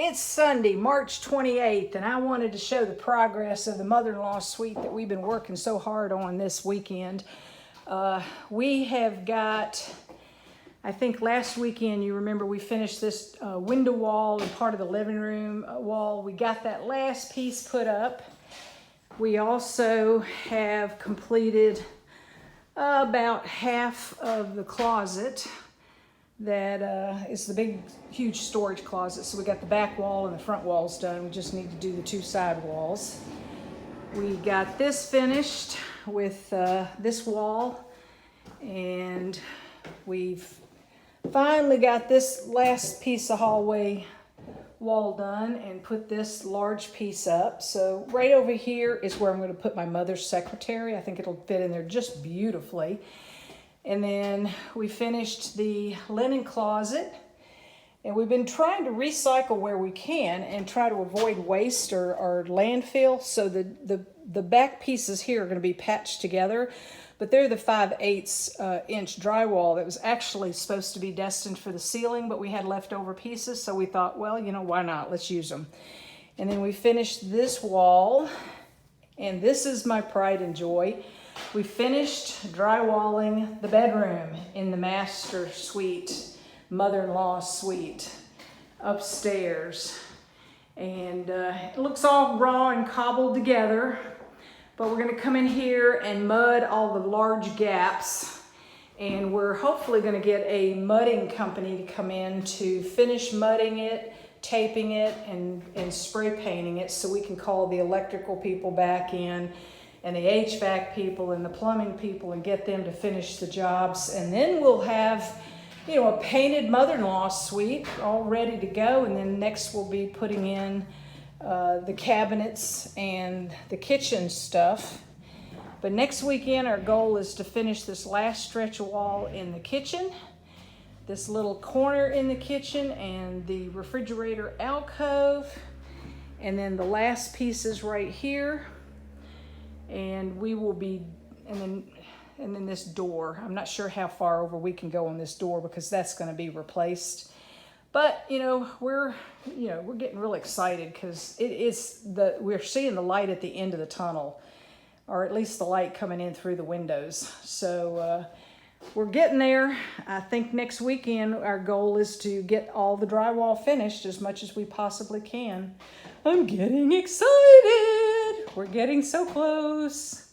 It's Sunday, March 28th, and I wanted to show the progress of the mother-in-law suite that we've been working so hard on this weekend. We have got, I think last weekend, you remember we finished this window wall and part of the living room wall. We got that last piece put up. We also have completed about half of the closet. That is the big, huge storage closet. So we got the back wall and the front walls done. We just need to do the two side walls. We got this finished with this wall, and we've finally got this last piece of hallway wall done and put this large piece up. So right over here is where I'm going to put my mother's secretary. I think it'll fit in there just beautifully. And then we finished the linen closet, and we've been trying to recycle where we can and try to avoid waste or landfill. So the back pieces here are going to be patched together, but they're the 5/8 inch drywall that was actually supposed to be destined for the ceiling, but we had leftover pieces, so we thought, well, you know, why not? Let's use them. And then we finished this wall, and this is my pride and joy. We finished drywalling the bedroom in the master suite, mother-in-law suite, upstairs. And it looks all raw and cobbled together, but we're gonna come in here and mud all the large gaps. And we're hopefully gonna get a mudding company to come in to finish mudding it, taping it, and spray painting it so we can call the electrical people back in and the HVAC people and the plumbing people and get them to finish the jobs. And then we'll have, you know, a painted mother-in-law suite all ready to go. And then next we'll be putting in the cabinets and the kitchen stuff. But next weekend our goal is to finish this last stretch of wall in the kitchen, this little corner in the kitchen, and the refrigerator alcove, and then the last pieces right here. And we will be, and then this door. I'm not sure how far over we can go on this door because that's going to be replaced. But you know, we're getting really excited because we're seeing the light at the end of the tunnel, or at least the light coming in through the windows. So we're getting there. I think next weekend our goal is to get all the drywall finished as much as we possibly can. I'm getting excited. We're getting so close.